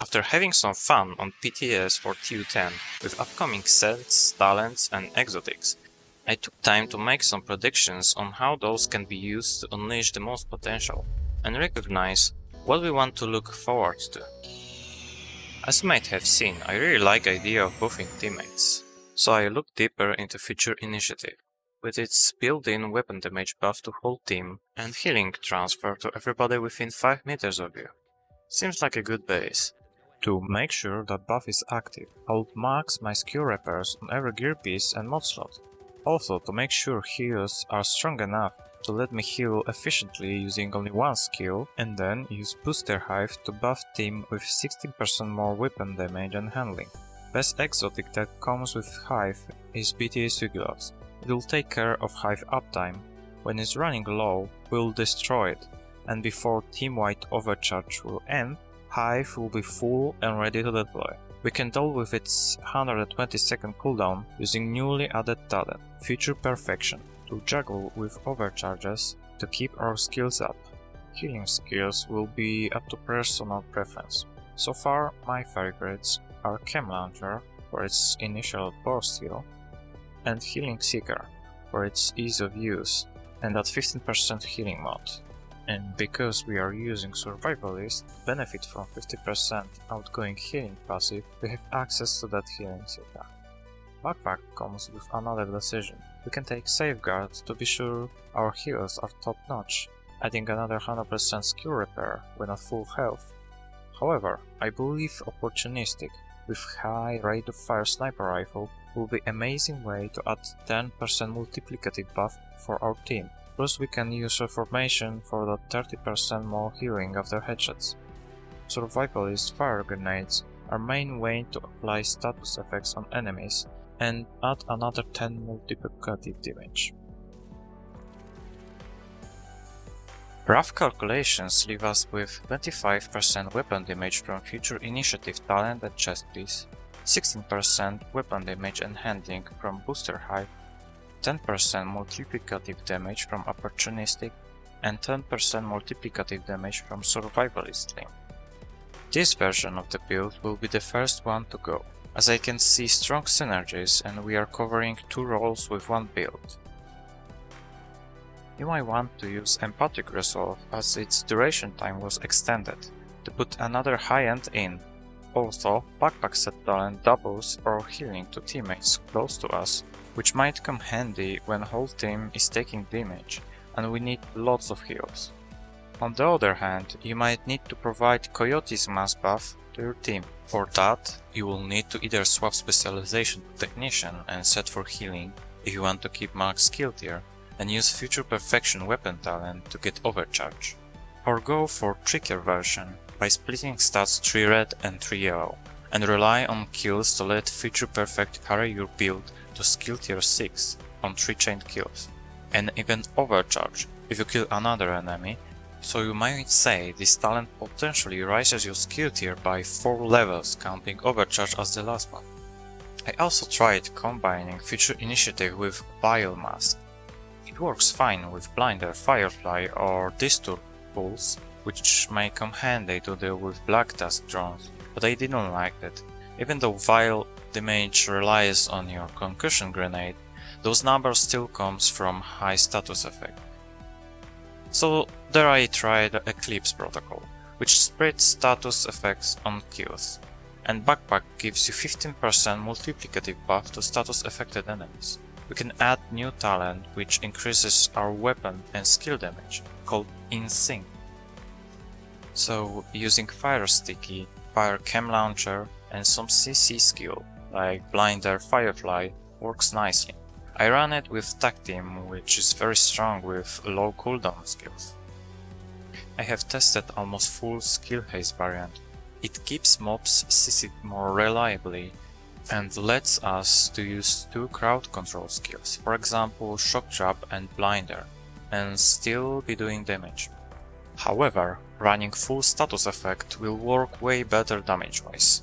After having some fun on PTS for TU10 with upcoming sets, talents and exotics, I took time to make some predictions on how those can be used to unleash the most potential and recognize what we want to look forward to. As you might have seen, I really like the idea of buffing teammates, so I looked deeper into Future Initiative, with its built-in weapon damage buff to whole team and healing transfer to everybody within 5 meters of you. Seems like a good base. To make sure that buff is active, I would max my skill repairs on every gear piece and mod slot. Also to make sure heals are strong enough to let me heal efficiently using only one skill, and then use Booster Hive to buff team with 16% more weapon damage and handling. Best exotic that comes with Hive is BTS Gloves. It will take care of Hive uptime. When it's running low, we'll destroy it, and before team-wide overcharge will end, Hive will be full and ready to deploy. We can deal with its 120-second cooldown using newly added talent, Future Perfection, to juggle with overcharges to keep our skills up. Healing skills will be up to personal preference. So far, my favorites are Chem Launcher for its initial burst heal, and Healing Seeker for its ease of use and that 15% healing mod. And because we are using Survivalist, benefit from 50% outgoing healing passive, we have access to that healing seeker. Backpack comes with another decision. We can take Safeguard to be sure our heals are top notch, adding another 100% skill repair when at full health. However, I believe Opportunistic with high rate of fire sniper rifle will be amazing way to add 10% multiplicative buff for our team. Plus we can use Reformation for the 30% more healing after headshots. Survivalist fire grenades are main way to apply status effects on enemies and add another 10 multiplicative damage. Rough calculations leave us with 25% weapon damage from Future Initiative talent and chest piece, 16% weapon damage and handling from Booster Hive, 10% multiplicative damage from Opportunistic, and 10% multiplicative damage from Survivalist link. This version of the build will be the first one to go, as I can see strong synergies and we are covering 2 roles with one build. You might want to use Empathic Resolve as its duration time was extended, to put another high-end in. Also, Backpack set talent doubles our healing to teammates close to us, which might come handy when whole team is taking damage and we need lots of heals. On the other hand, you might need to provide Coyote's mass buff to your team. For that, you will need to either swap specialization to Technician and set for healing if you want to keep max skill tier, and use Future Perfection weapon talent to get overcharge. Or go for trickier version by splitting stats 3 red and 3 yellow, and rely on kills to let Future Perfect carry your build to skill tier 6 on 3 chained kills, and even overcharge if you kill another enemy, so you might say this talent potentially rises your skill tier by 4 levels, counting overcharge as the last one. I also tried combining Future Initiative with Biomask. It works fine with Blinder, Firefly or Disturb pulls, which may come handy to deal with Black Task drones, but I didn't like that. Even though Vile damage relies on your concussion grenade, those numbers still comes from high status effect. So there I tried Eclipse protocol, which spreads status effects on kills, and Backpack gives you 15% multiplicative buff to status affected enemies. We can add new talent which increases our weapon and skill damage, called In Sync. So using Fire Sticky, Fire Chem Launcher and some CC skill like Blinder, Firefly works nicely. I ran it with Tag Team, which is very strong with low cooldown skills. I have tested almost full skill haste variant. It keeps mobs CC'd more reliably and lets us to use 2 crowd control skills, for example Shock Trap and Blinder, and still be doing damage. However, running full status effect will work way better damage-wise.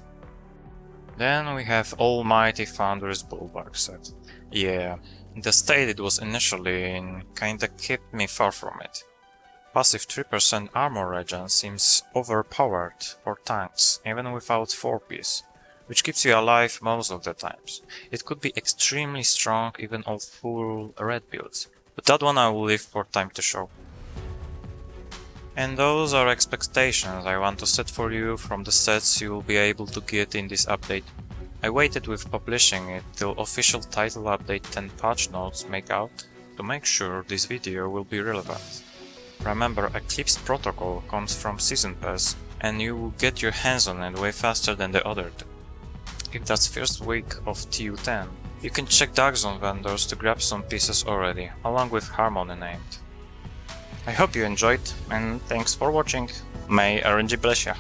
Then we have Almighty Foundry's Bulwark set. Yeah, the state it was initially in kinda kept me far from it. Passive 3% armor regen seems overpowered for tanks, even without 4-piece, which keeps you alive most of the times. It could be extremely strong even on full red builds, but that one I will leave for time to show. And those are expectations I want to set for you from the sets you will be able to get in this update. I waited with publishing it till official title update 10 patch notes make out to make sure this video will be relevant. Remember, Eclipse Protocol comes from Season Pass and you will get your hands on it way faster than the other two. If that's first week of TU10, you can check Dark Zone vendors to grab some pieces already, along with Harmony named. I hope you enjoyed and thanks for watching. May RNG bless ya!